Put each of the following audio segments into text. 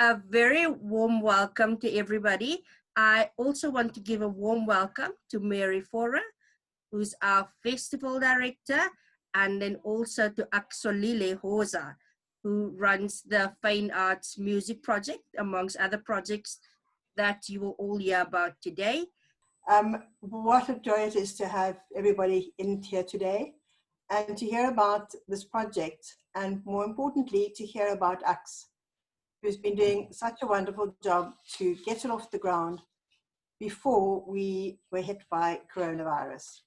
A very warm welcome to everybody. I also want to give a warm welcome to Mary Fora, who's our festival director, and then also to Axolile Hoza, who runs the Fine Arts Music Project, amongst other projects that you will all hear about today. What a joy it is to have everybody in here today and to hear about this project, and more importantly, to hear about Ax, who's been doing such a wonderful job to get it off the ground before we were hit by coronavirus.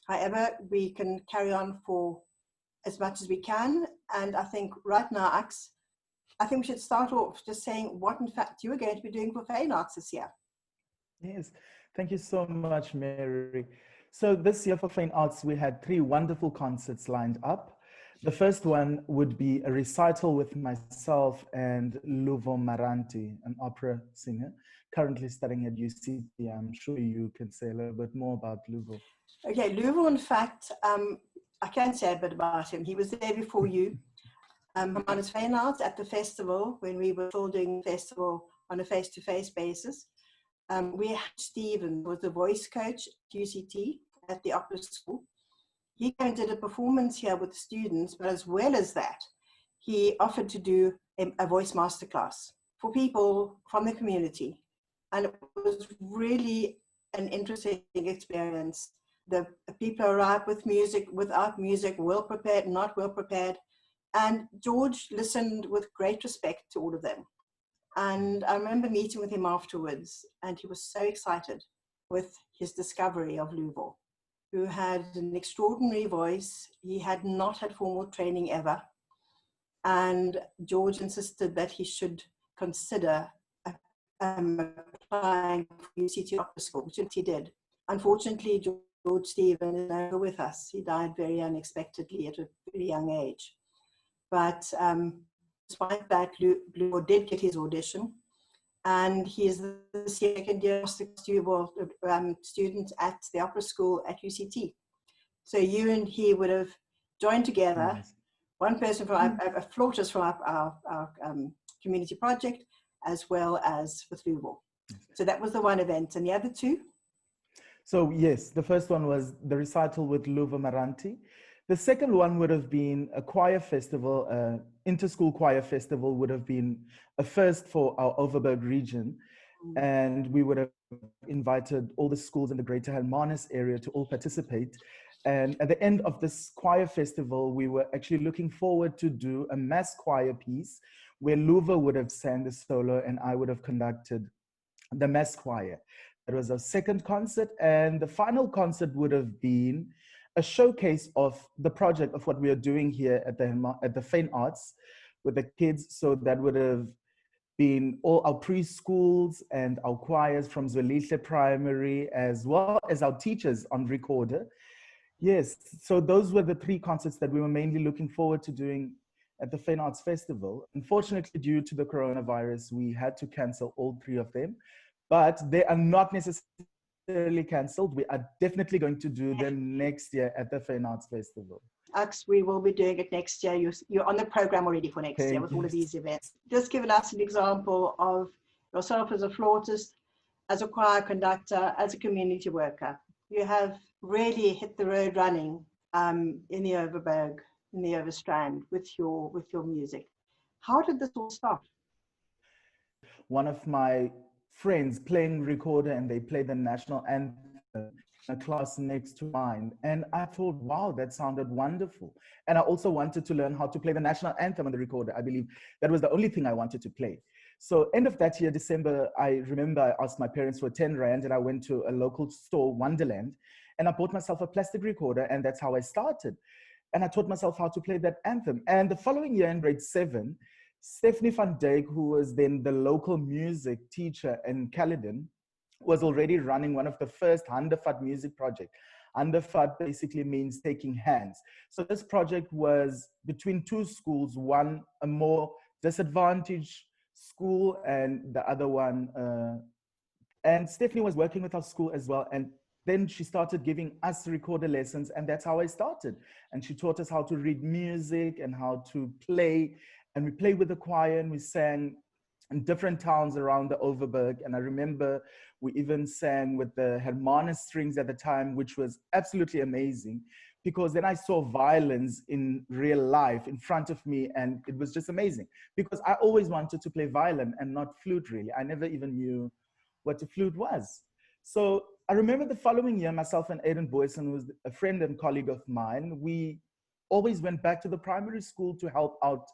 However, we can carry on for as much as we can, and I think right now, Ax, I think we should start off just saying what in fact you are going to be doing for Fine Arts this year. Yes, thank you so much, Mary. So this year for Fine Arts, we had 3 wonderful concerts lined up. The first one would be a recital with myself and Luvo Maranti, an opera singer, currently studying at UCT. I'm sure you can say a little bit more about Luvo. Okay, Luvo, in fact, I can say a bit about him. He was there before you. On his Fine Arts at the festival, when we were still doing the festival on a face-to-face basis. We had Stephen, who was the voice coach at UCT at the opera school. He came and did a performance here with the students, but as well as that, he offered to do a voice masterclass for people from the community. And it was really an interesting experience. The people arrived with music, without music, well prepared, not well prepared. And George listened with great respect to all of them. And I remember meeting with him afterwards, and he was so excited with his discovery of Luvo, who had an extraordinary voice. He had not had formal training ever. And George insisted that he should consider applying for UCT Opera School, which he did. Unfortunately, George Stephen is no longer with us. He died very unexpectedly at a very young age. But despite that, Luvo did get his audition, and he is the second year student at the opera school at UCT. So you and he would have joined together, yes. One person from a flautist from our community project, as well as with Luvo. So that was the one event, and the other 2? So yes, the first one was the recital with Luvo Maranti. The second one would have been a choir festival, inter-school choir festival would have been a first for our Overberg region. And we would have invited all the schools in the Greater Hermanus area to all participate. And at the end of this choir festival, we were actually looking forward to do a mass choir piece where Luvo would have sang the solo and I would have conducted the mass choir. That was our second concert. And the final concert would have been a showcase of the project of what we are doing here at the Fine Arts with the kids. So that would have been all our preschools and our choirs from Zwelihle Primary, as well as our teachers on recorder. Yes, so those were the 3 concerts that we were mainly looking forward to doing at the Fine Arts Festival. Unfortunately, due to the coronavirus, we had to cancel all 3 of them, but they are not necessarily cancelled. We are definitely going to do them next year at the Fine Arts Festival. Ax, we will be doing it next year. You're on the program already for next year with all of these events. Just giving us an example of yourself as a flautist, as a choir conductor, as a community worker. You have really hit the road running in the Overberg, in the Overstrand with your music. How did this all start? One of my friends playing recorder, and they played the national anthem in a class next to mine. And I thought, wow, that sounded wonderful. And I also wanted to learn how to play the national anthem on the recorder. I believe that was the only thing I wanted to play. So end of that year, December, I remember I asked my parents for 10 Rand and I went to a local store, Wonderland, and I bought myself a plastic recorder, and that's how I started. And I taught myself how to play that anthem. And the following year in grade 7, Stephanie van Dijk, who was then the local music teacher in Caledon, was already running one of the first Handvat music project. Handvat basically means taking hands. So this project was between 2 schools, one a more disadvantaged school and the other one. And Stephanie was working with our school as well. And then she started giving us recorder lessons, and that's how I started. And she taught us how to read music and how to play. And we played with the choir and we sang in different towns around the Overberg. And I remember we even sang with the Hermanus strings at the time, which was absolutely amazing, because then I saw violins in real life in front of me, and it was just amazing, because I always wanted to play violin and not flute, really. I never even knew what a flute was. So I remember the following year, myself and Aidan Boyson, who was a friend and colleague of mine, we always went back to the primary school to help out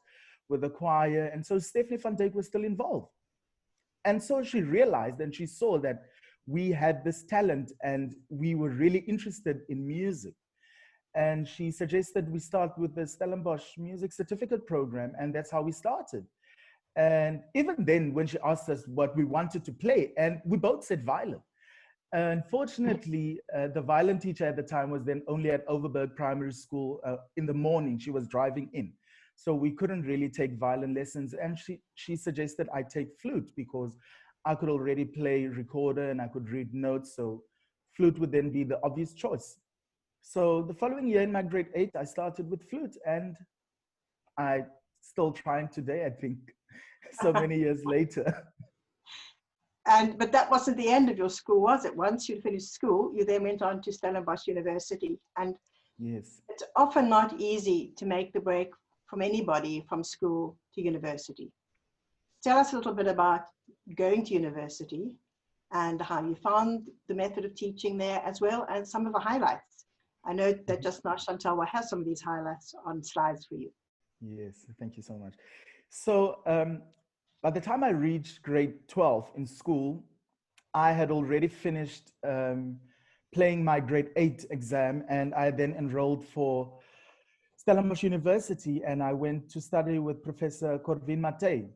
with the choir. And so Stephanie van Dijk was still involved. And so she realized and she saw that we had this talent and we were really interested in music. And she suggested we start with the Stellenbosch Music Certificate Program, and that's how we started. And even then, when she asked us what we wanted to play, and we both said violin. Unfortunately, the violin teacher at the time was then only at Overberg Primary School in the morning. She was driving in. So we couldn't really take violin lessons. And she suggested I take flute because I could already play recorder and I could read notes. So flute would then be the obvious choice. So the following year in my grade 8, I started with flute, and I still trying today, I think, so many years later. But that wasn't the end of your school, was it? Once you finished school, you then went on to Stellenbosch University. And Yes. it's often not easy to make the break from anybody from school to university. Tell us a little bit about going to university and how you found the method of teaching there, as well as some of the highlights. I know that just now Chantal will have some of these highlights on slides for you. Yes, thank you so much. So by the time I reached grade 12 in school, I had already finished playing my grade 8 exam, and I then enrolled for Stellenbosch University, and I went to study with Professor Corvin Matei.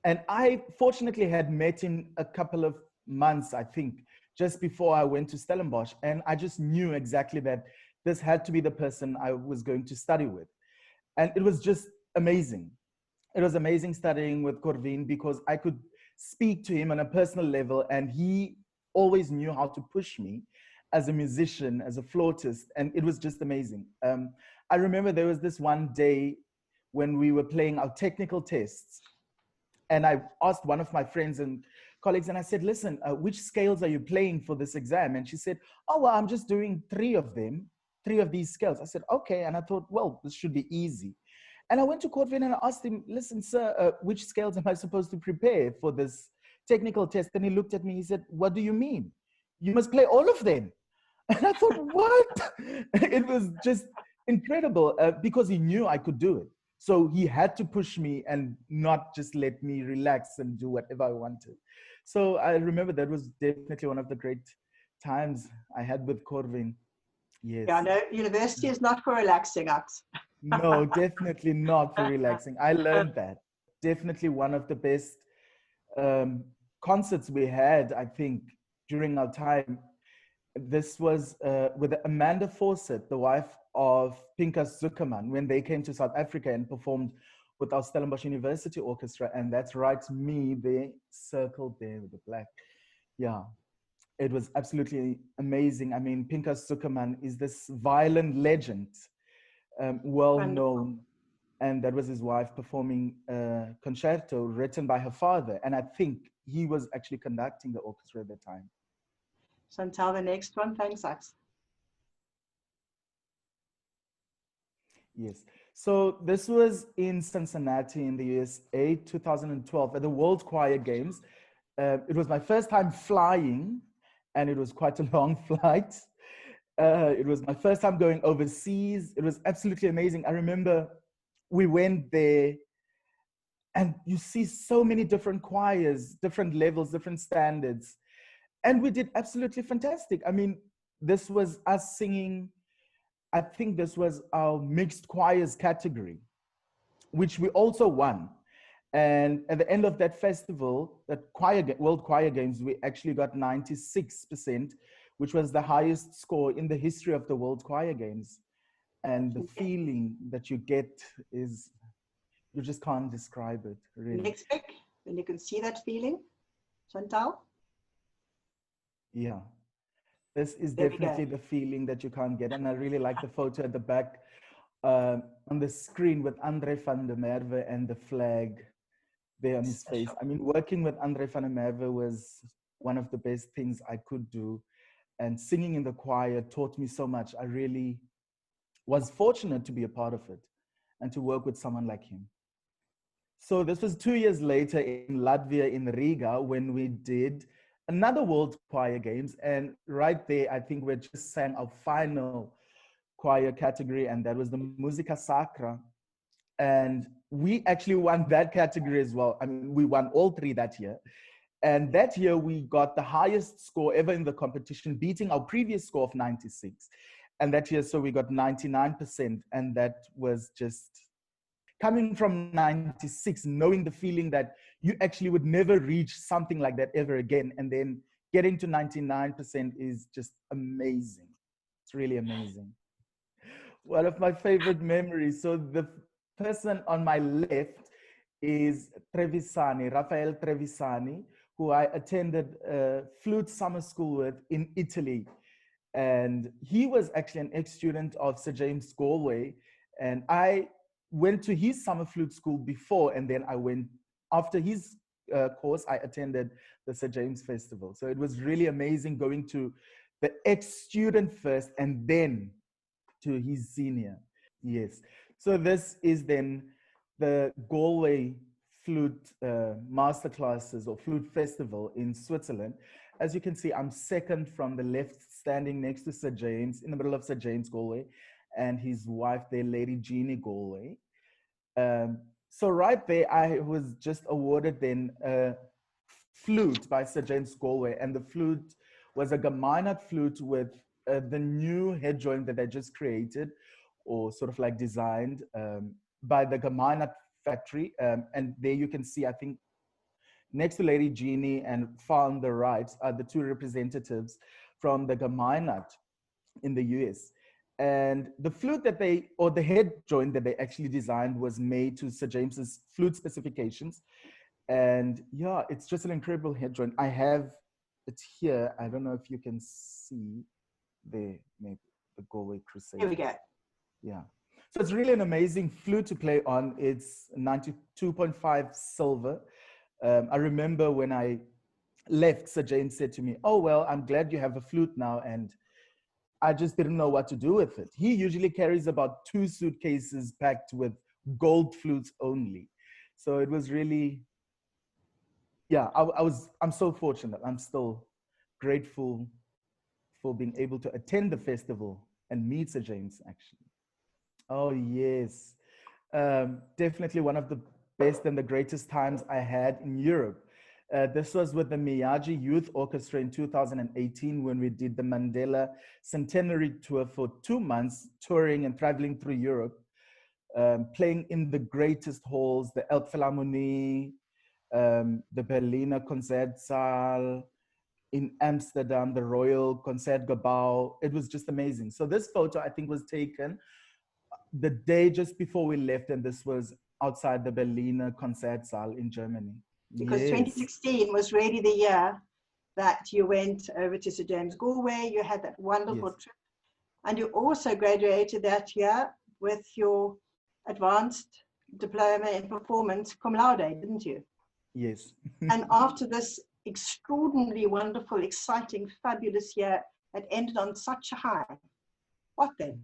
And I fortunately had met him a couple of months, I think, just before I went to Stellenbosch. And I just knew exactly that this had to be the person I was going to study with. And it was just amazing. It was amazing studying with Corvin because I could speak to him on a personal level, and he always knew how to push me as a musician, as a flautist, and it was just amazing. I remember there was this one day when we were playing our technical tests, and I asked one of my friends and colleagues, and I said, listen, which scales are you playing for this exam? And she said, oh, well, I'm just doing 3 of them, 3 of these scales. I said, okay. And I thought, well, this should be easy. And I went to Corvin and I asked him, listen, sir, which scales am I supposed to prepare for this technical test? And he looked at me, he said, what do you mean? You must play all of them. And I thought, what? It was just incredible because he knew I could do it. So he had to push me and not just let me relax and do whatever I wanted. So I remember that was definitely one of the great times I had with Corvin. Yes. Yeah, no, university is not for relaxing us. No, definitely not for relaxing. I learned that. Definitely one of the best concerts we had, I think, during our time. This was with Amanda Fawcett, the wife of Pinkas Zuckerman, when they came to South Africa and performed with our Stellenbosch University Orchestra. And that's right, me, they circled there with the black. Yeah, it was absolutely amazing. I mean, Pinkas Zuckerman is this violin legend, well known. And that was his wife performing a concerto written by her father. And I think he was actually conducting the orchestra at the time. Chantal, the next one, thanks, Ax. Yes. So this was in Cincinnati in the USA, 2012, at the World Choir Games. It was my first time flying, and it was quite a long flight. It was my first time going overseas. It was absolutely amazing. I remember we went there, and you see so many different choirs, different levels, different standards. And we did absolutely fantastic. I mean, this was us singing, I think this was our mixed choirs category, which we also won. And at the end of that festival, that World Choir Games, we actually got 96%, which was the highest score in the history of the World Choir Games. And the feeling that you get is, you just can't describe it, really. Next pick, when you can see that feeling, Chantal. Yeah, this is definitely the feeling that you can't get. And I really like the photo at the back on the screen with André van der Merwe and the flag. there on his face. I mean, working with Andre van der Merwe was one of the best things I could do. And singing in the choir taught me so much. I really was fortunate to be a part of it and to work with someone like him. So this was 2 years later in Latvia, in Riga, when we did another World Choir Games. And right there, I think we just sang our final choir category, and that was the Musica Sacra. And we actually won that category as well. I mean, we won all three that year. And that year we got the highest score ever in the competition, beating our previous score of 96. And that year, so we got 99%. And that was just coming from 96, knowing the feeling that you actually would never reach something like that ever again. And then getting to 99% is just amazing. It's really amazing. One of my favorite memories. So the person on my left is Trevisani, Rafael Trevisani, who I attended a flute summer school with in Italy. And he was actually an ex-student of Sir James Galway. And I went to his summer flute school before, and then I went, after his course, I attended the Sir James Festival. So it was really amazing going to the ex-student first and then to his senior. Yes. So this is then the Galway flute masterclasses or flute festival in Switzerland. As you can see, I'm second from the left, standing next to Sir James, in the middle of Sir James Galway and his wife there, Lady Jeannie Galway. So right there, I was just awarded then a flute by Sir James Galway, and the flute was a Gemeinacht flute with the new head joint that they just created, or sort of like designed by the Gemeinacht factory. And there you can see, I think, next to Lady Jeannie and far on the right are the two representatives from the Gemeinacht in the US. And the flute that they, or the head joint that they actually designed was made to Sir James's flute specifications. And yeah, it's just an incredible head joint. I have it here. I don't know if you can see there, maybe the Galway Crusade. Here we go. Yeah. So it's really an amazing flute to play on. It's 92.5 silver. I remember when I left, Sir James said to me, "Oh, well, I'm glad you have a flute now." And I just didn't know what to do with it. He usually carries about 2 suitcases packed with gold flutes only. So it was really, yeah, I'm so fortunate. I'm still grateful for being able to attend the festival and meet Sir James, actually. Oh, yes. Definitely one of the best and the greatest times I had in Europe. This was with the Miyagi Youth Orchestra in 2018 when we did the Mandela Centenary Tour for 2 months, touring and traveling through Europe, playing in the greatest halls, the Elbphilharmonie, the Berliner Konzertsaal, in Amsterdam, the Royal Concertgebouw. It was just amazing. So this photo, I think, was taken the day just before we left, and this was outside the Berliner Konzertsaal in Germany. Because yes. 2016 was really the year that you went over to Sir James Galway. You had that wonderful Yes. trip. And you also graduated that year with your advanced diploma in performance cum laude, didn't you? Yes. And after this extraordinarily wonderful, exciting, fabulous year that ended on such a high, what then?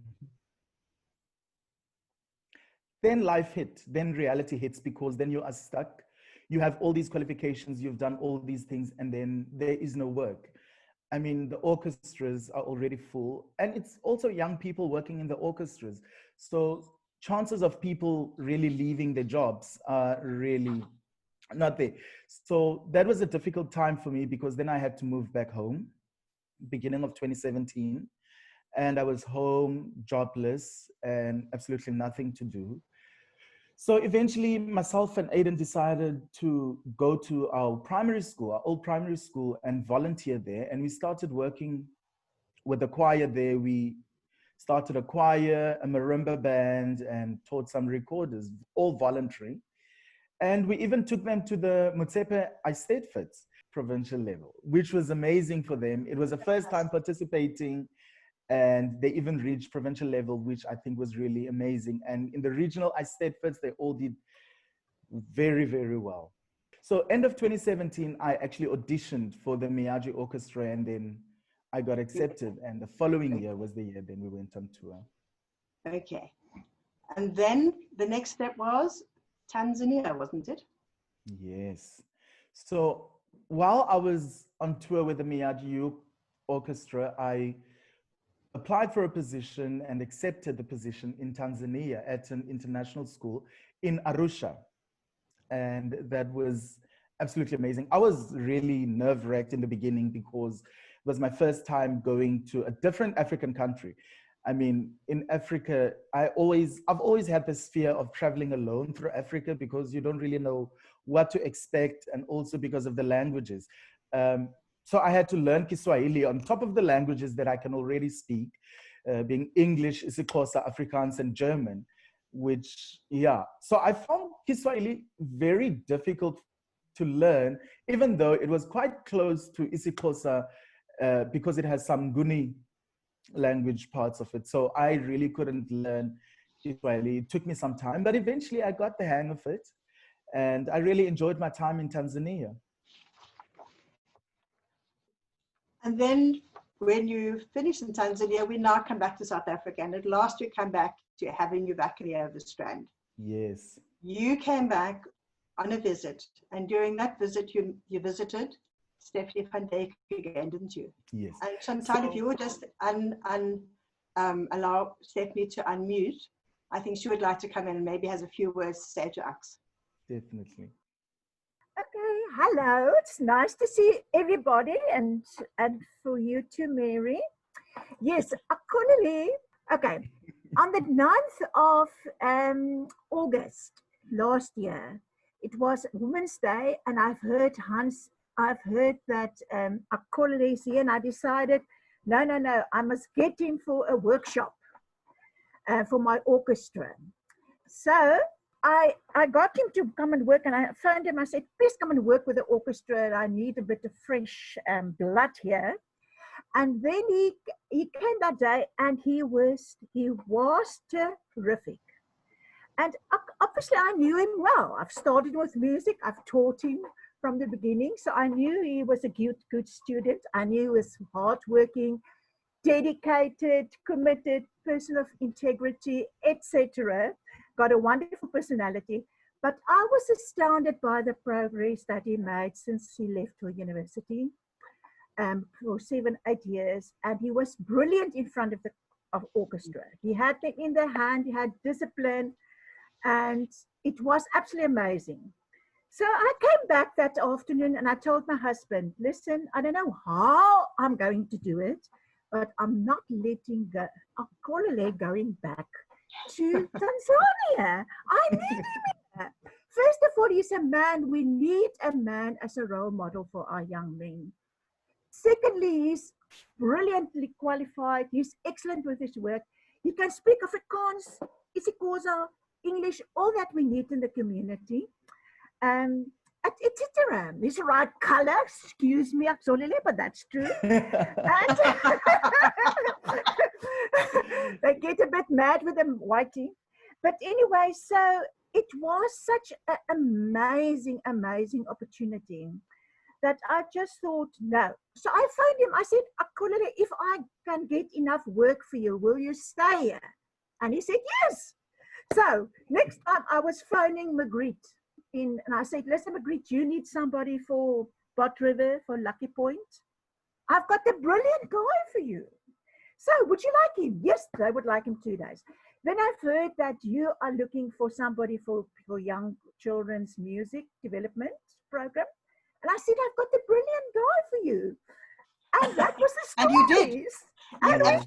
Then life hit, then reality hits, because then you are stuck. You have all these qualifications, you've done all these things, and then there is no work. I mean, the orchestras are already full, and it's also young people working in the orchestras. So chances of people really leaving their jobs are really not there. So that was a difficult time for me, because then I had to move back home, beginning of 2017. And I was home, jobless, and absolutely nothing to do. So eventually myself and Aiden decided to go to our primary school, our old primary school, and volunteer there. And we started working with the choir there. We started a choir, a marimba band, and taught some recorders, all voluntary. And we even took them to the Motsepe Eisteddfod provincial level, which was amazing for them. It was the first time participating, and they even reached provincial level, which I think was really amazing. And in the regional Eisteddfods, they all did very, very well. So end of 2017, I actually auditioned for the Miyagi Orchestra, and then I got accepted. And the following year was the year then we went on tour. Okay. And then the next step was Tanzania, wasn't it? Yes. So while I was on tour with the Miyagi Orchestra, I applied for a position and accepted the position in Tanzania at an international school in Arusha. And that was absolutely amazing. I was really nerve-wracked in the beginning because it was my first time going to a different African country. I mean, in Africa, I've always had this fear of traveling alone through Africa because you don't really know what to expect, and also because of the languages. So I had to learn Kiswahili on top of the languages that I can already speak, being English, isiXhosa, Afrikaans, and German, which, yeah. So I found Kiswahili very difficult to learn, even though it was quite close to isiXhosa because it has some Nguni language parts of it. So I really couldn't learn Kiswahili. It took me some time, but eventually I got the hang of it. And I really enjoyed my time in Tanzania. And then when you finish in Tanzania, we now come back to South Africa. And at last we come back to having you back here at the Strand. Yes. You came back on a visit. And during that visit, you visited Stephanie van Dijk again, didn't you? Yes. And Chantal, if you would just allow Stephanie to unmute, I think she would like to come in and maybe has a few words to say to us. Definitely. Okay, hello. It's nice to see everybody and for you too, Mary. Yes, Akhulile. Okay, on the 9th of August last year, it was Women's Day, and I've heard that Akhulile is here, and I decided, no, I must get him for a workshop for my orchestra. So I got him to come and work, and I phoned him. I said, please come and work with the orchestra. I need a bit of fresh blood here. And then he came that day, and he was terrific. And obviously I knew him well. I've started with music. I've taught him from the beginning. So I knew he was a good student. I knew he was hardworking, dedicated, committed, person of integrity, etc. Got a wonderful personality. But I was astounded by the progress that he made since he left for university for 7-8 years. And he was brilliant in front of orchestra. He had them in the hand, he had discipline, and it was absolutely amazing. So I came back that afternoon and I told my husband, listen, I don't know how I'm going to do it, but I'm not letting go. Akhulile going back to Tanzania. I need him here. First of all, he's a man. We need a man as a role model for our young men. Secondly, he's brilliantly qualified. He's excellent with his work. He can speak Afrikaans, isiXhosa, English, all that we need in the community. Etc. He's the right color. Excuse me, Akhulile, but that's true. And they get a bit mad with them whitey. But anyway, so it was such an amazing opportunity that I just thought, no. So I phoned him. I said, Akhulile, if I can get enough work for you, will you stay here? And he said, yes. So next time I was phoning Magritte and I said, listen, Magritte, you need somebody for Bot River, for Lucky Point. I've got a brilliant guy for you. So would you like him? Yes, they would like him 2 days. Then I've heard that you are looking for somebody for young children's music development program. And I said, I've got the brilliant guy for you. And that was the story. And you did. And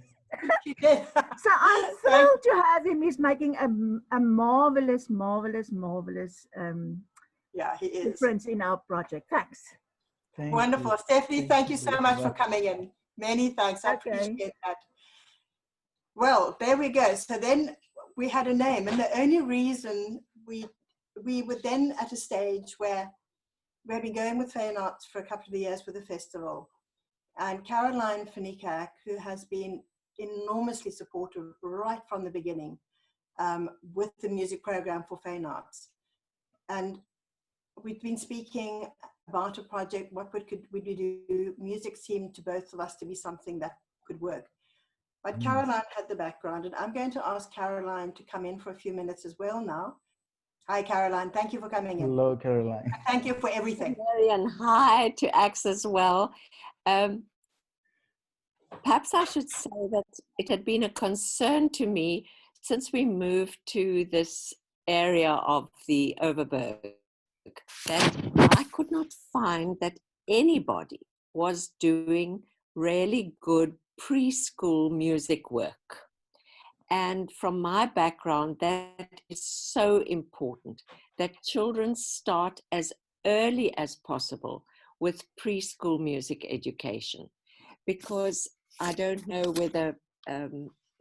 You did. so I'm thrilled to have him. He's making a marvelous Yeah, he is. difference in our project. Thanks. Wonderful. You. Stephanie, thank you so much for coming in. Many thanks. I Okay. appreciate that. Well, there we go. So then we had a name, and the only reason we were then at a stage where we had been going with Fine Arts for a couple of years with the festival, and Caroline Finicak, who has been enormously supportive right from the beginning with the music program for Fine Arts. And we've been speaking about a project, what could we do? Music seemed to both of us to be something that could work. But Caroline had the background, and I'm going to ask Caroline to come in for a few minutes as well now. Hi, Caroline. Thank you for coming in. Hello, Caroline. Thank you for everything. And hi to Ax as well. Perhaps I should say that it had been a concern to me since we moved to this area of the Overberg that I could not find that anybody was doing really good preschool music work. And from my background, that is so important, that children start as early as possible with preschool music education. Because I don't know whether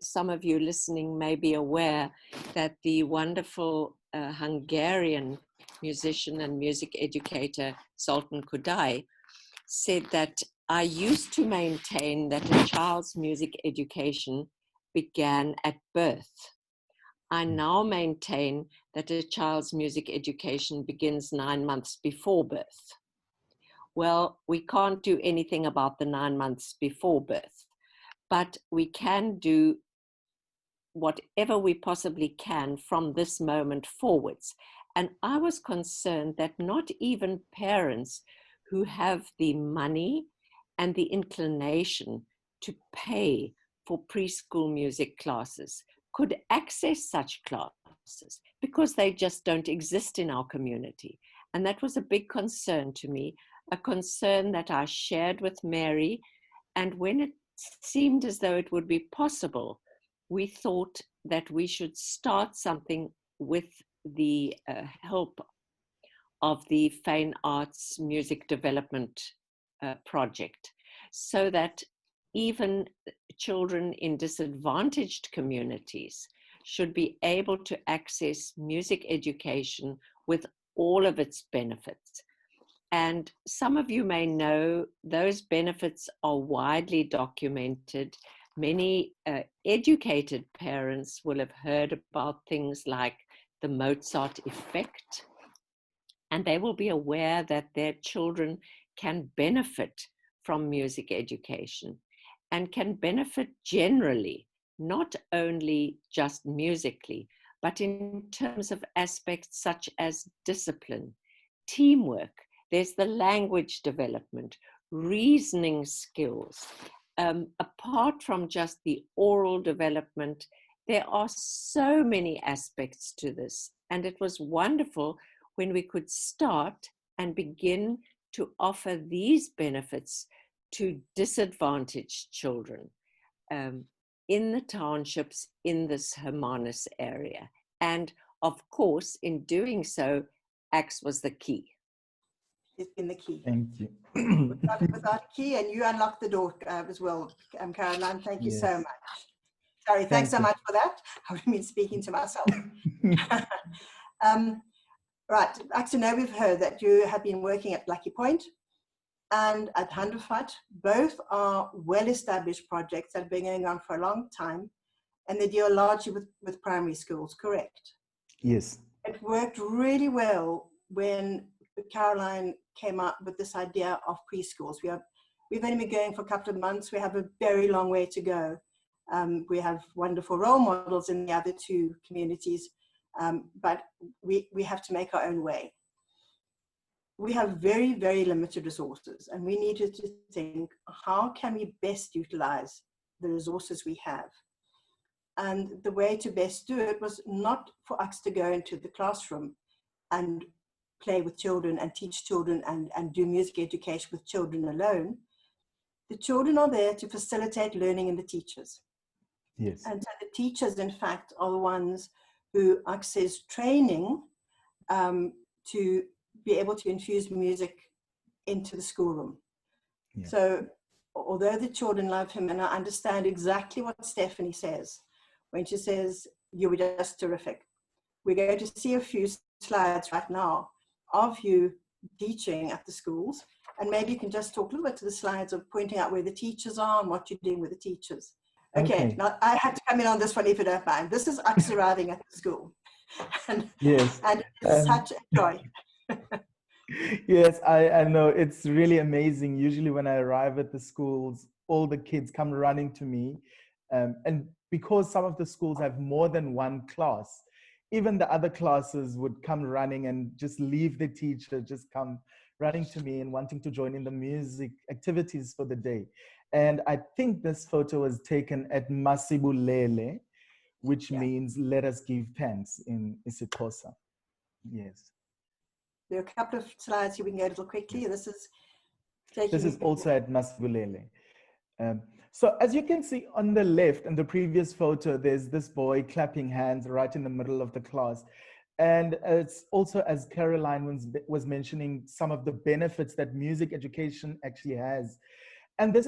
some of you listening may be aware that the wonderful Hungarian musician and music educator Zoltan Kodály said that I used to maintain that a child's music education began at birth. I now maintain that a child's music education begins 9 months before birth. Well, we can't do anything about the 9 months before birth, but we can do whatever we possibly can from this moment forwards. And I was concerned that not even parents who have the money and the inclination to pay for preschool music classes could access such classes because they just don't exist in our community. And that was a big concern to me, a concern that I shared with Mary. And when it seemed as though it would be possible, we thought that we should start something with the help of the Fine Arts Music Development Project, so that even children in disadvantaged communities should be able to access music education with all of its benefits. And some of you may know those benefits are widely documented. Many educated parents will have heard about things like the Mozart effect, and they will be aware that their children can benefit from music education and can benefit generally, not only just musically, but in terms of aspects such as discipline, teamwork. There's the language development, reasoning skills. Apart from just the oral development, there are so many aspects to this. And it was wonderful when we could start and begin to offer these benefits to disadvantaged children in the townships in this Hermanus area. And of course, in doing so, Ax was the key. It's been the key. Thank you. Without key, and you unlocked the door as well, Caroline. Thank you Yes. so much. Sorry, thanks so you. much for that. I've been speaking to myself. Right, Ax, I know we've heard that you have been working at Lucky Point and at Handervat. Both are well-established projects that have been going on for a long time, and they deal largely with primary schools, correct? Yes. It worked really well when Caroline came up with this idea of preschools. We've only been going for a couple of months. We have a very long way to go. We have wonderful role models in the other two communities, but we have to make our own way. We have very, very limited resources, and we needed to think, how can we best utilize the resources we have? And the way to best do it was not for us to go into the classroom and play with children and teach children and do music education with children alone. The children are there to facilitate learning in the teachers. Yes. And so the teachers, in fact, are the ones who access training to be able to infuse music into the schoolroom. Yeah. So although the children love him, and I understand exactly what Stephanie says when she says, you were just terrific. We're going to see a few slides right now of you teaching at the schools, and maybe you can just talk a little bit to the slides of pointing out where the teachers are and what you're doing with the teachers. Okay. Now I had to come in on this one if you don't mind. This is Ax arriving at the school. And, Yes. and it's such a joy. Yes, I know. It's really amazing. Usually when I arrive at the schools, all the kids come running to me. And because some of the schools have more than one class, even the other classes would come running and just leave the teacher, just come running to me and wanting to join in the music activities for the day. And I think this photo was taken at Masibulele, which Yeah. means let us give thanks in isiXhosa. Yes. There are a couple of slides here we can go a little quickly. This is taking. This is also at Masibulele. So as you can see on the left in the previous photo, there's this boy clapping hands right in the middle of the class. And it's also, as Caroline was mentioning, some of the benefits that music education actually has. And this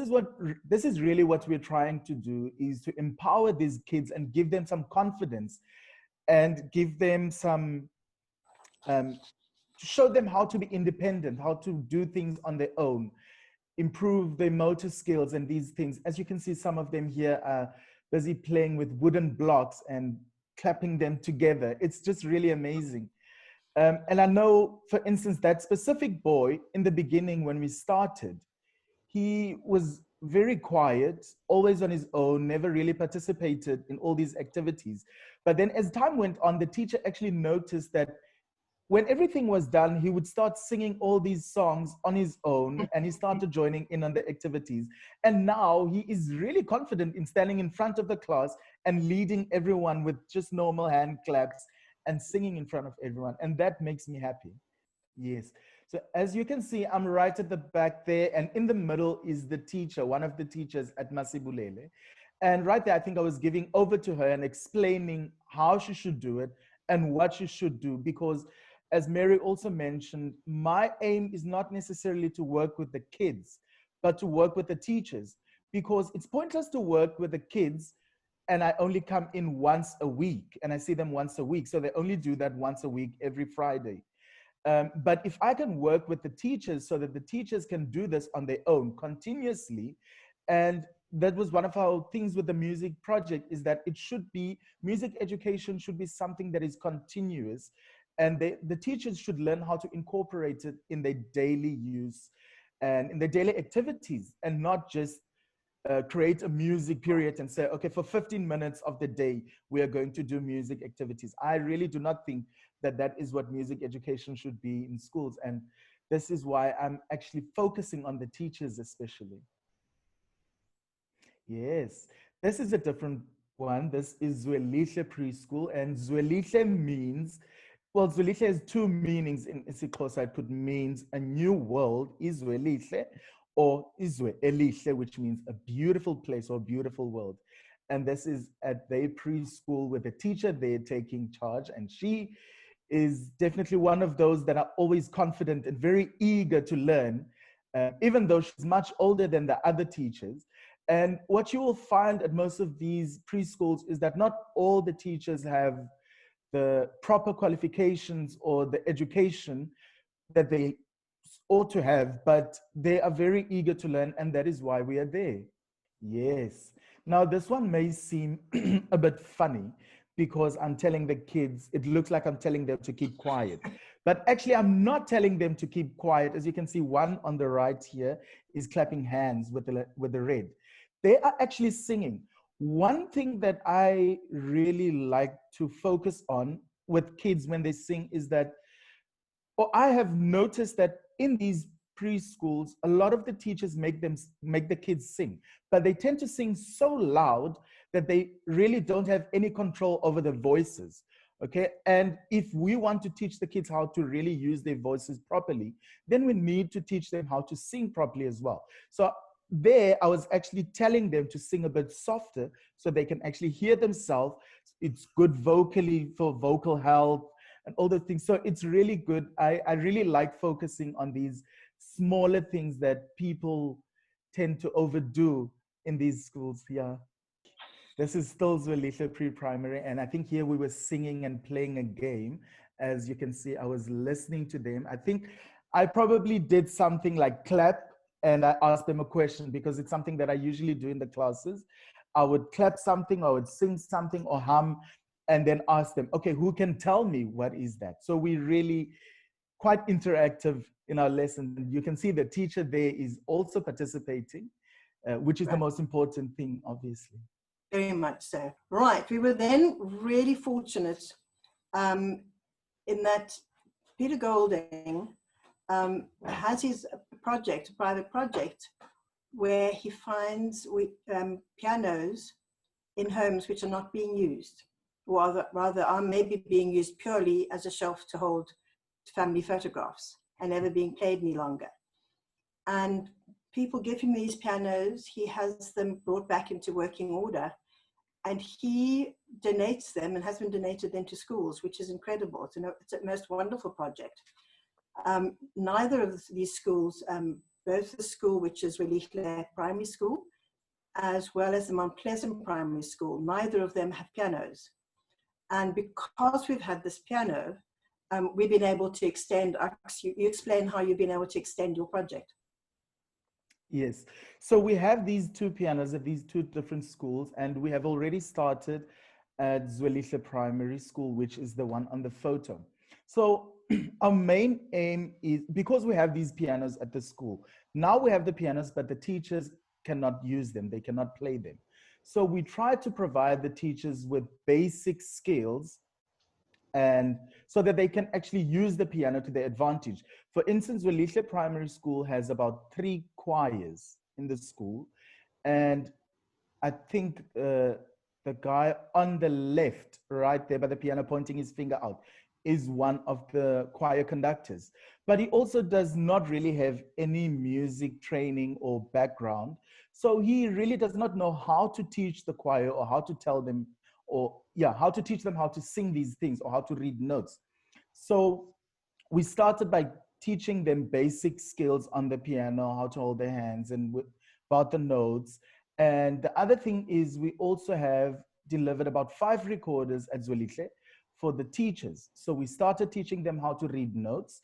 is really what we're trying to do, is to empower these kids and give them some confidence and give them some, to show them how to be independent, how to do things on their own, improve their motor skills and these things. As you can see, some of them here are busy playing with wooden blocks and clapping them together. It's just really amazing. And I know, for instance, that specific boy in the beginning when we started, he was very quiet, always on his own, never really participated in all these activities. But then as time went on, the teacher actually noticed that when everything was done, he would start singing all these songs on his own, and he started joining in on the activities. And now he is really confident in standing in front of the class and leading everyone with just normal hand claps and singing in front of everyone. And that makes me happy. Yes. So as you can see, I'm right at the back there, and in the middle is the teacher, one of the teachers at Masibulele. And right there, I think I was giving over to her and explaining how she should do it and what she should do, because as Mary also mentioned, my aim is not necessarily to work with the kids, but to work with the teachers, because it's pointless to work with the kids and I only come in once a week and I see them once a week. So they only do that once a week, every Friday. But if I can work with the teachers so that the teachers can do this on their own continuously, and that was one of our things with the music project, is that it should be, music education should be something that is continuous, and the teachers should learn how to incorporate it in their daily use and in their daily activities, and not just create a music period and say, okay, for 15 minutes of the day, we are going to do music activities. I really do not think that that is what music education should be in schools. And this is why I'm actually focusing on the teachers especially. Yes, this is a different one. This is Zwelihle Preschool, and Zwelihle means, well, Zwelihle has two meanings in isiXhosa. I put means a new world, Izwelihle, or Izwe Elihle, which means a beautiful place or beautiful world. And this is at their preschool with a teacher they're taking charge, and she is definitely one of those that are always confident and very eager to learn, even though she's much older than the other teachers. And what you will find at most of these preschools is that not all the teachers have the proper qualifications or the education that they ought to have, but they are very eager to learn, and that is why we are there. Yes. Now, this one may seem a bit funny because I'm telling the kids, it looks like I'm telling them to keep quiet. But actually, I'm not telling them to keep quiet. As you can see, one on the right here is clapping hands with the red. They are actually singing. One thing that I really like to focus on with kids when they sing is that, or I have noticed that in these preschools, a lot of the teachers make the kids sing, but they tend to sing so loud that they really don't have any control over the voices. Okay, and if we want to teach the kids how to really use their voices properly, then we need to teach them how to sing properly as well. So there, I was actually telling them to sing a bit softer so they can actually hear themselves. It's good vocally for vocal health and all those things. So it's really good. I really like focusing on these smaller things that people tend to overdo in these schools. Yeah. This is still Zwelihle Pre-Primary, and I think here we were singing and playing a game. As you can see, I was listening to them. I think I probably did something like clap, and I asked them a question because it's something that I usually do in the classes. I would clap something, I would sing something or hum, and then ask them, okay, who can tell me what is that? So we really quite interactive in our lesson. You can see the teacher there is also participating, which is the most important thing, obviously. Very much so. Right. We were then really fortunate in that Peter Golding has his project, a private project, where he finds pianos in homes which are not being used, or rather are maybe being used purely as a shelf to hold family photographs and never being played any longer. And people give him these pianos, he has them brought back into working order, and he donates them and has been donated them to schools, which is incredible. It's a most wonderful project. Neither of these schools, both the school, which is Zwelihle Primary School, as well as the Mount Pleasant Primary School, neither of them have pianos. And because we've had this piano, we've been able to extend. You explain how you've been able to extend your project. Yes, so we have these two pianos at these two different schools, and we have already started at Zwelihle Primary School, which is the one on the photo. So our main aim is, because we have these pianos at the school, now we have the pianos, but the teachers cannot use them, they cannot play them. So we try to provide the teachers with basic skills, and so that they can actually use the piano to their advantage. For instance, Zwelihle Primary School has about 3 choirs in the school. And I think the guy on the left, right there by the piano, pointing his finger out, is one of the choir conductors. But he also does not really have any music training or background. So he really does not know how to teach the choir or how to tell them, or how to teach them how to sing these things or how to read notes. So we started by teaching them basic skills on the piano, how to hold their hands and about the notes. And the other thing is we also have delivered about 5 recorders at Zwelihle for the teachers. So we started teaching them how to read notes,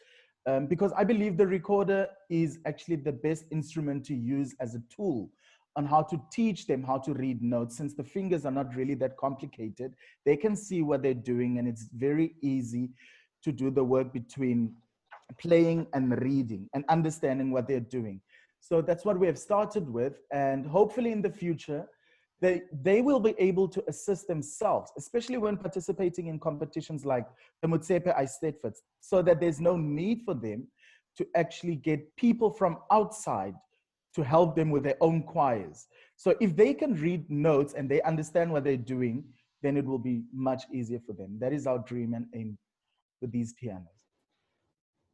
because I believe the recorder is actually the best instrument to use as a tool on how to teach them how to read notes. Since the fingers are not really that complicated, they can see what they're doing, and it's very easy to do the work between playing and reading and understanding what they're doing. So that's what we have started with, and hopefully in the future, they will be able to assist themselves, especially when participating in competitions like the Motsepe Eisteddfod, so that there's no need for them to actually get people from outside to help them with their own choirs. So if they can read notes and they understand what they're doing, then it will be much easier for them. That is our dream and aim with these pianos.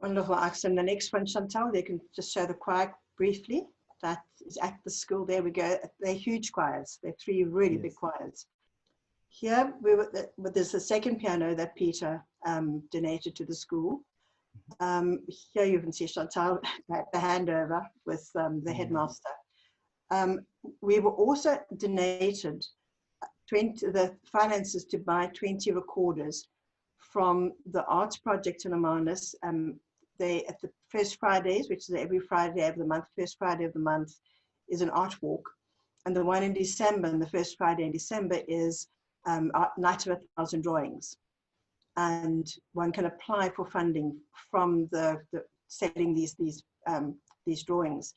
Wonderful, Axel. The next one, Chantal, they can just show the choir briefly. That is at the school. There we go. They're huge choirs. They're 3 really big choirs. Here, there's the second piano that Peter donated to the school. Here you can see Chantal at the handover with the headmaster. We were also donated the finances to buy 20 recorders from the Arts Project in Hermanus. They, at the first Fridays, which is every Friday of the month, first Friday of the month is an art walk. And the one in December, and the first Friday in December is Night of 1,000 Drawings. And one can apply for funding from the selling these drawings.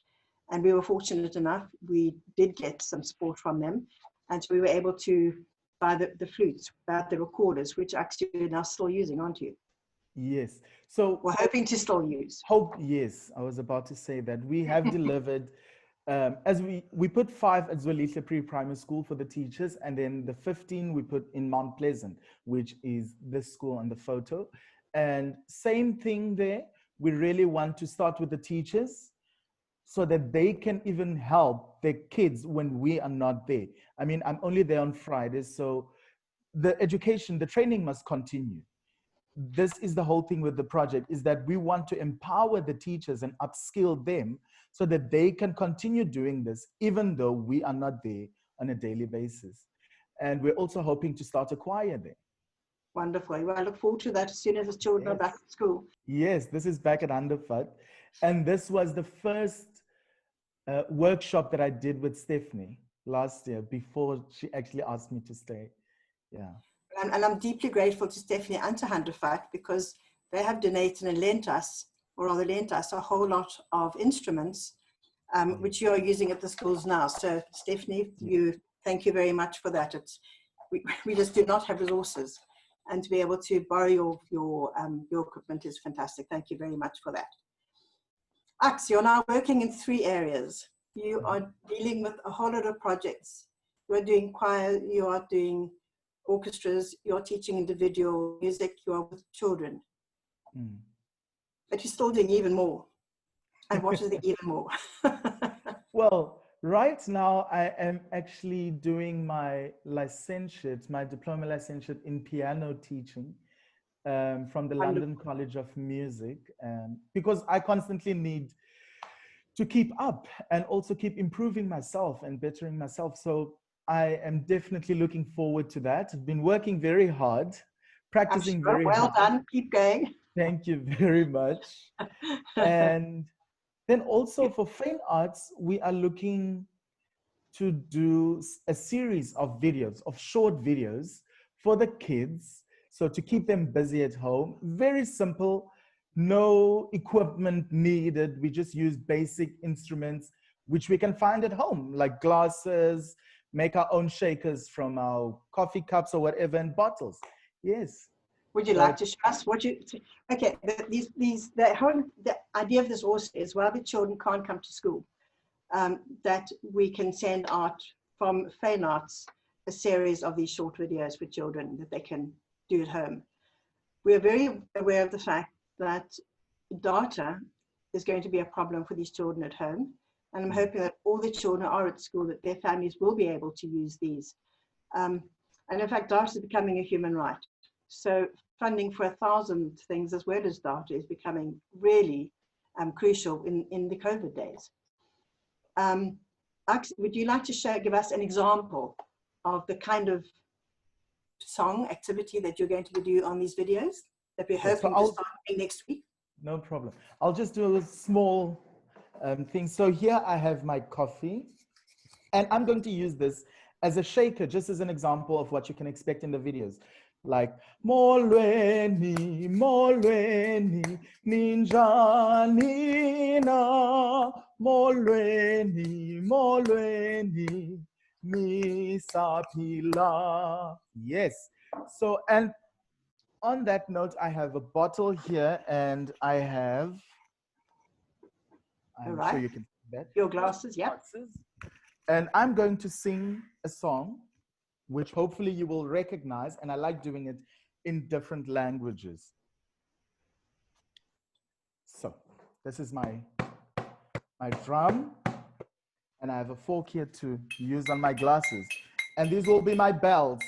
And we were fortunate enough, we did get some support from them. And so we were able to buy the flutes, buy the recorders, which actually you're now still using, aren't you? Yes. So we're hoping to still use. Yes, I was about to say that we have delivered, as we put 5 at Zwelihle Pre-Primary School for the teachers, and then the 15 we put in Mount Pleasant, which is this school on the photo. And same thing there, we really want to start with the teachers so that they can even help their kids when we are not there. I mean, I'm only there on Fridays, so the education, the training must continue. This is the whole thing with the project, is that we want to empower the teachers and upskill them so that they can continue doing this, even though we are not there on a daily basis. And we're also hoping to start a choir there. Wonderful. Well, I look forward to that as soon as the children are back at school. Yes, this is back at Andervat. And this was the first workshop that I did with Stephanie last year before she actually asked me to stay. Yeah. And I'm deeply grateful to Stephanie and to Handefak because they have donated and lent us or rather lent us, a whole lot of instruments, which you are using at the schools now. So Stephanie, thank you very much for that. We just do not have resources, and to be able to borrow your equipment is fantastic. Thank you very much for that. Ax, you're now working in 3 areas. You are dealing with a whole lot of projects. You are doing choir, you are doing orchestras, you are teaching individual music, you are with children. But you're still doing even more. And what is the even more? Well, right now I am actually doing my licentiate, my diploma licentiate in piano teaching from the London College of Music, because I constantly need to keep up and also keep improving myself and bettering myself. So I am definitely looking forward to that. I've been working very hard, practicing very hard. Well done, keep going. Thank you very much. And then also for Fine Arts, we are looking to do a series of videos, of short videos for the kids. So to keep them busy at home, very simple, no equipment needed. We just use basic instruments, which we can find at home, like glasses, make our own shakers from our coffee cups or whatever, and bottles. Yes. Would you like to show us what you, okay, the idea of this also is while the children can't come to school, that we can send out from Fine Arts a series of these short videos for children that they can do at home. We are very aware of the fact that data is going to be a problem for these children at home. And I'm hoping that all the children are at school, that their families will be able to use these. And in fact, data is becoming a human right. So funding for 1,000 things as well as data is becoming really crucial in the COVID days. Ax, would you like to give us an example of the kind of song activity that you're going to do on these videos that we're hoping to start next week? No problem. I'll just do a small thing. So here I have my coffee, and I'm going to use this as a shaker, just as an example of what you can expect in the videos. Like, Molweni, Molweni, Ninjani na, Molweni, Molweni, Misapila. Yes. So, and on that note, I have a bottle here, and I have, I'm sure you can see that. Your glasses, yeah. And I'm going to sing a song, which hopefully you will recognize, and I like doing it in different languages. So this is my drum, and I have a fork here to use on my glasses, and these will be my bells.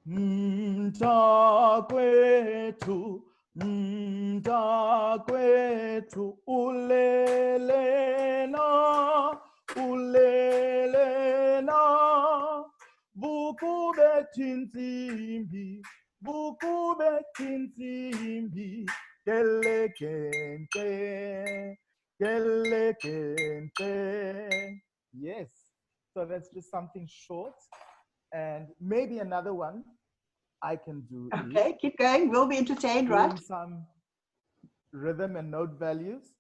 Mntakwetu, mntakwetu, ulelena, ulelena, bukubetinzimbi, bukubetinzimbi, kelekente, kelekente. Yes, so that's just something short, and maybe another one I can do. Okay, keep going. We'll be entertained, right? Some rhythm and note values.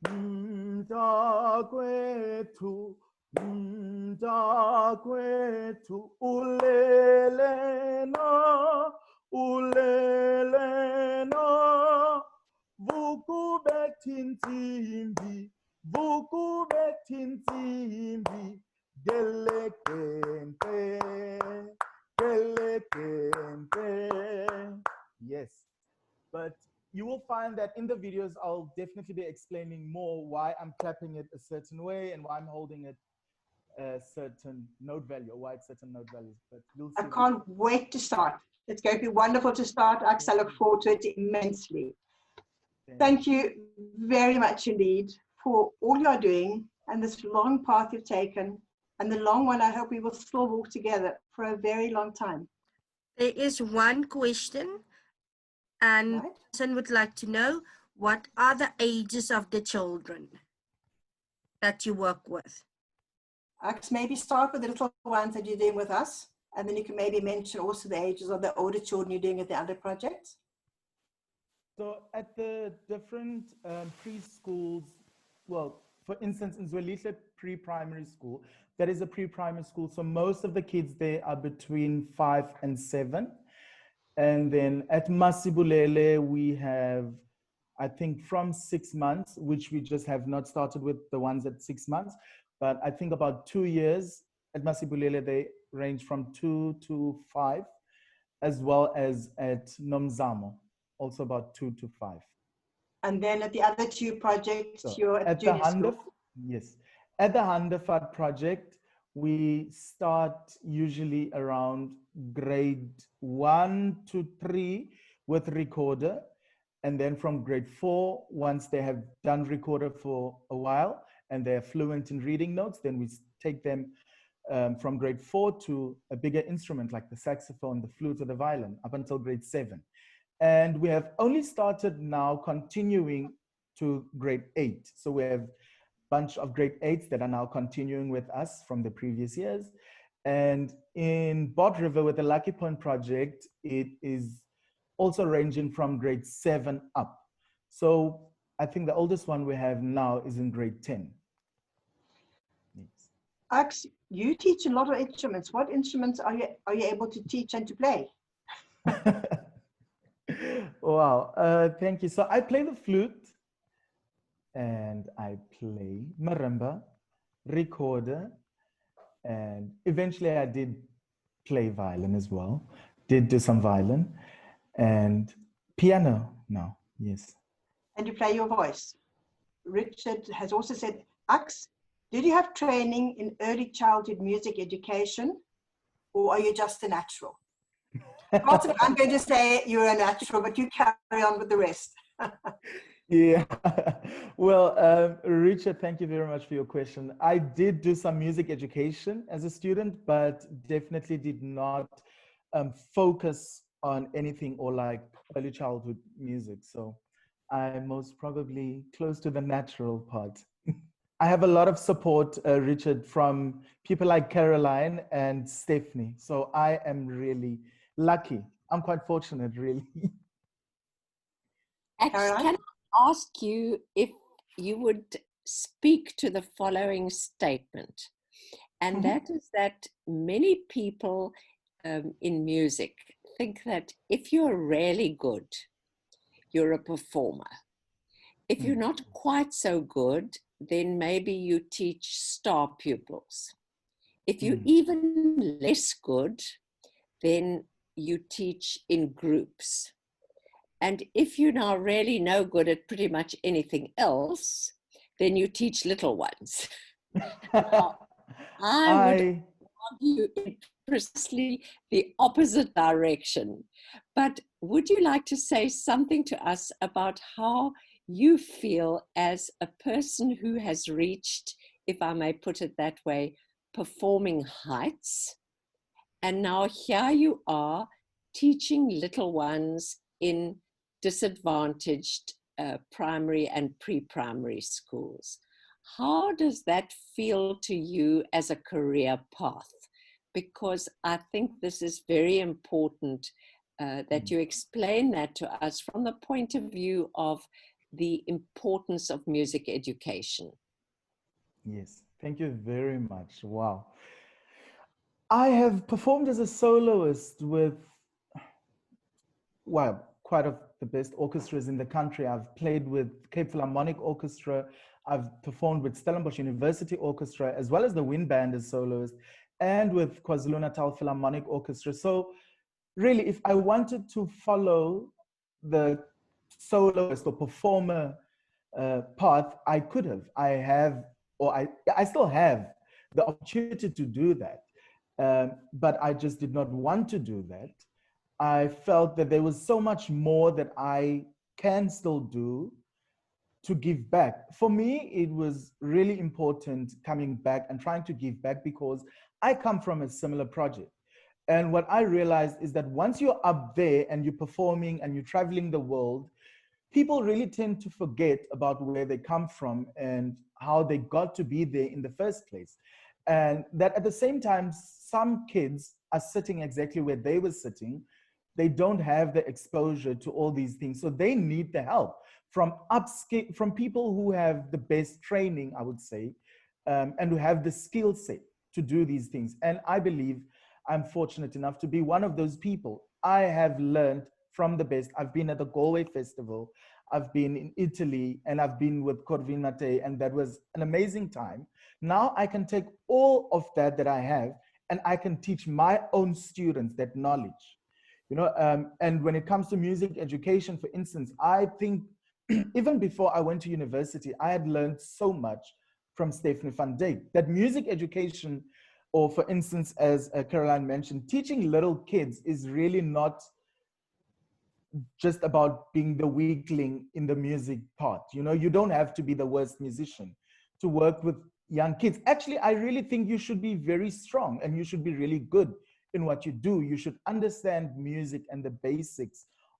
Mntakwetu, mntakwetu, ulelena, ulelena, vukubetinzimbi, vukubetinzimbi, gelekente. Yes, but you will find that in the videos, I'll definitely be explaining more why I'm clapping it a certain way and why I'm holding it a certain note value, or why it's certain note values. But you'll see. I can't wait to start. It's going to be wonderful to start. Ax, I look forward to it immensely. Thank you very much indeed for all you're doing and this long path you've taken. And the long one, I hope we will still walk together for a very long time. There is one question, and person would like to know, what are the ages of the children that you work with? Ax, maybe start with the little ones that you're doing with us, and then you can maybe mention also the ages of the older children you're doing at the other projects. So at the different preschools, well, for instance, in Zwelihle pre-primary school, that is a pre-primary school. So most of the kids there are between 5 and 7. And then at Masibulele, we have, I think, from 6 months, which we just have not started with the ones at 6 months. But I think about 2 years at Masibulele, they range from 2 to 5, as well as at Nomzamo, also about 2 to 5. And then at the other two projects, So you're at at the junior school. yes, at the Handefat project, we start usually around grade 1 to 3 with recorder. And then from grade 4, once they have done recorder for a while and they're fluent in reading notes, then we take them from grade 4 to a bigger instrument like the saxophone, the flute, or the violin up until grade 7. And we have only started now continuing to grade 8. So we have a bunch of grade 8s that are now continuing with us from the previous years. And in Bod River with the Lucky Point project, it is also ranging from grade 7 up. So I think the oldest one we have now is in grade 10. Yes. Ax, you teach a lot of instruments. What instruments are you able to teach and to play? Wow, thank you. So I play the flute and I play marimba, recorder, and eventually I did play violin as well. Did do some violin and piano now, yes. And you play your voice. Richard has also said, Ax, did you have training in early childhood music education, or are you just a natural? I'm going to say you're a natural, but you carry on with the rest. Yeah, well, Richard, thank you very much for your question. I did do some music education as a student, but definitely did not focus on anything or like early childhood music. So I'm most probably close to the natural part. I have a lot of support, Richard, from people like Caroline and Stephanie. So I am really lucky. I'm quite fortunate, really. Actually, can I ask you if you would speak to the following statement? And that is that many people in music think that if you're really good, you're a performer. If you're not quite so good, then maybe you teach star pupils. If you're even less good, then you teach in groups. And if you're now really no good at pretty much anything else, then you teach little ones. I would argue in precisely the opposite direction. But would you like to say something to us about how you feel as a person who has reached, if I may put it that way, performing heights? And now here you are teaching little ones in disadvantaged primary and pre-primary schools. How does that feel to you as a career path? Because I think this is very important that you explain that to us from the point of view of the importance of music education. Yes, thank you very much. Wow. I have performed as a soloist with, well, quite of the best orchestras in the country. I've played with Cape Philharmonic Orchestra. I've performed with Stellenbosch University Orchestra, as well as the Wind Band as soloist, and with KwaZulu-Natal Philharmonic Orchestra. So really, if I wanted to follow the soloist or performer path, I could have. I still have the opportunity to do that. But I just did not want to do that. I felt that there was so much more that I can still do to give back. For me, it was really important coming back and trying to give back because I come from a similar project. And what I realized is that once you're up there and you're performing and you're traveling the world, people really tend to forget about where they come from and how they got to be there in the first place. And that at the same time, some kids are sitting exactly where they were sitting they don't have the exposure to all these things. So they need the help from from people who have the best training, I would say, and who have the skill set to do these things. And I believe I'm fortunate enough to be one of those people. I have learned from the best. I've been at the Galway Festival, I've been in Italy, and I've been with Corvin Mate, and that was an amazing time. Now I can take all of that I have, and I can teach my own students that knowledge. You know, and when it comes to music education, for instance, I think even before I went to university, I had learned so much from Stephanie van Dyk that music education, or for instance, as Caroline mentioned, teaching little kids is really not just about being the weakling in the music part. You know, you don't have to be the worst musician to work with young kids. Actually, I really think you should be very strong and you should be really good in what you do. You should understand music and the basics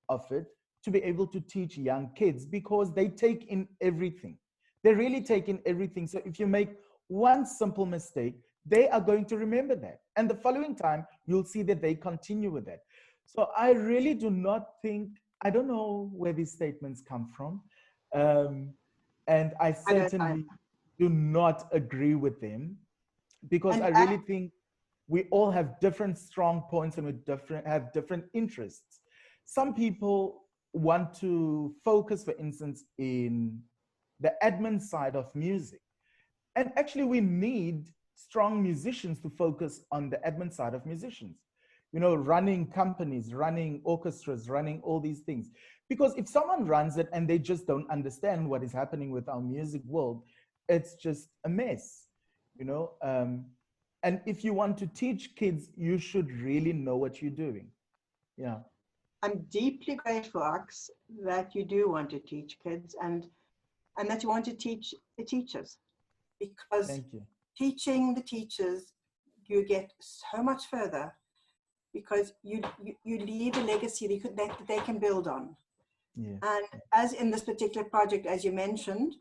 of it to be able to teach young kids, because they take in everything. They really take in everything. So if you make one simple mistake, they are going to remember that. And the following time, you'll see that they continue with that. So I really do not think, I don't know where these statements come from. And I certainly do not agree with them, because I really think we all have different strong points and we have different interests. Some people want to focus, for instance, in the admin side of music. And actually we need strong musicians to focus on the admin side of musicians. You know, running companies, running orchestras, running all these things. Because if someone runs it and they just don't understand what is happening with our music world, it's just a mess, you know? And if you want to teach kids, you should really know what you're doing. Yeah. I'm deeply grateful, Ax, that you do want to teach kids and that you want to teach the teachers, because Thank you. teaching the teachers, you get so much further, because you leave a legacy that they can build on. Yeah. And as in this particular project, as you mentioned,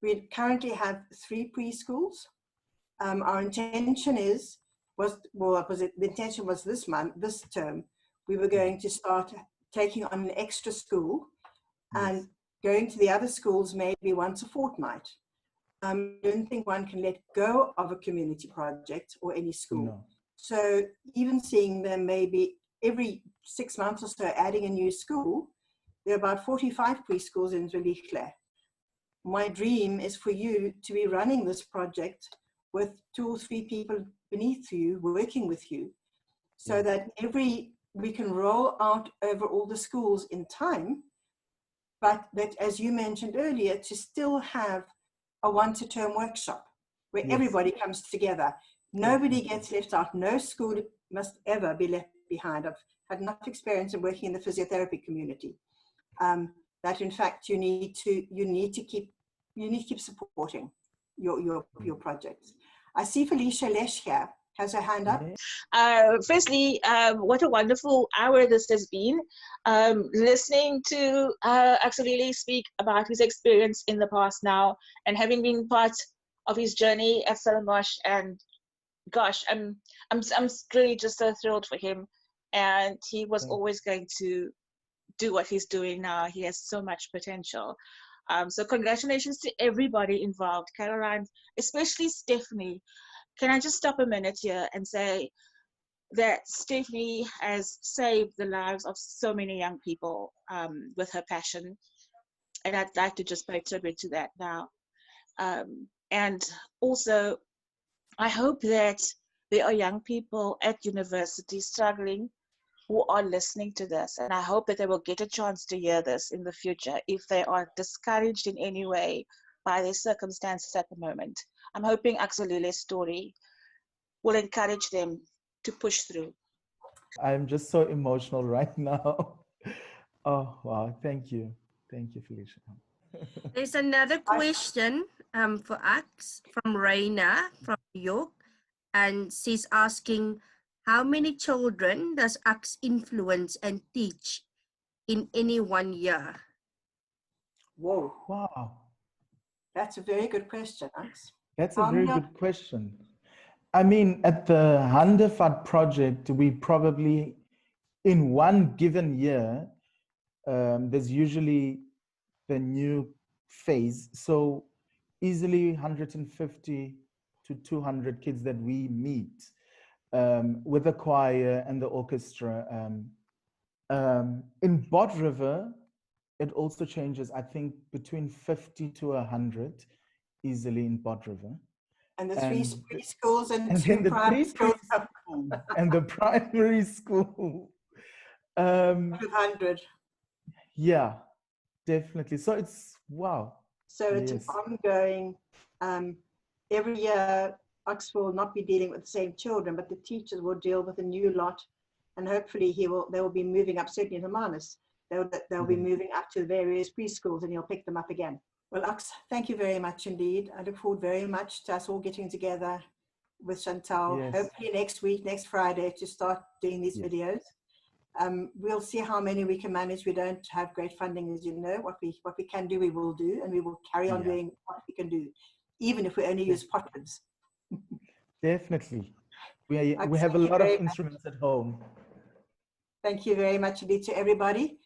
we currently have 3 preschools. Our intention the intention was this term, we were going to start taking on an extra school and going to the other schools maybe once a fortnight. I don't think one can let go of a community project or any school. No. So even seeing them maybe every 6 months or so adding a new school, there are about 45 preschools in Zwelihle. My dream is for you to be running this project with 2 or 3 people beneath you, working with you, so that we can roll out over all the schools in time, but that, as you mentioned earlier, to still have a once-a-term workshop where everybody comes together. Nobody gets left out. No school must ever be left behind. I've had enough experience in working in the physiotherapy community. That in fact you need to keep supporting your projects. I see Felicia Lesch here has her hand up. Firstly, what a wonderful hour this has been. Listening to Axolile speak about his experience in the past now, and having been part of his journey at Stellenbosch, and gosh, I'm really just so thrilled for him. And he was always going to do what he's doing now. He has so much potential. So congratulations to everybody involved, Caroline, especially Stephanie. Can I just stop a minute here and say that Stephanie has saved the lives of so many young people with her passion. And I'd like to just pay tribute to that now. And also, I hope that there are young people at university struggling who are listening to this. And I hope that they will get a chance to hear this in the future if they are discouraged in any way by their circumstances at the moment. I'm hoping Axolile's story will encourage them to push through. I'm just so emotional right now. Oh, wow. Thank you. Thank you, Felicia. There's another question for Ax from Raina from New York. And she's asking, how many children does Ax influence and teach in any 1 year? Whoa. Wow. That's a very good question, Ax. That's a very good question. I mean, at the Handefat project, we probably in one given year, there's usually the new phase. So easily 150 to 200 kids that we meet with the choir and the orchestra. In Bod River, it also changes, I think, between 50 to 100 easily in Bod River. And the three preschools and then two the primary three schools. preschools and the primary school. 200. Yeah, definitely. So it's, wow. So it's Yes. ongoing. Every year, Oxford will not be dealing with the same children, but the teachers will deal with a new lot, and hopefully they will be moving up. Certainly in Hermanus, they'll be moving up to the various preschools, and he'll pick them up again. Well, Ox, thank you very much indeed. I look forward very much to us all getting together with Chantal. Yes. Hopefully next week, next Friday, to start doing these Yes. videos. We'll see how many we can manage. We don't have great funding, as you know. What we can do, we will do, and we will carry on doing what we can do, even if we only use potlins. Definitely. We have a lot of instruments at home. Thank you very much indeed to everybody.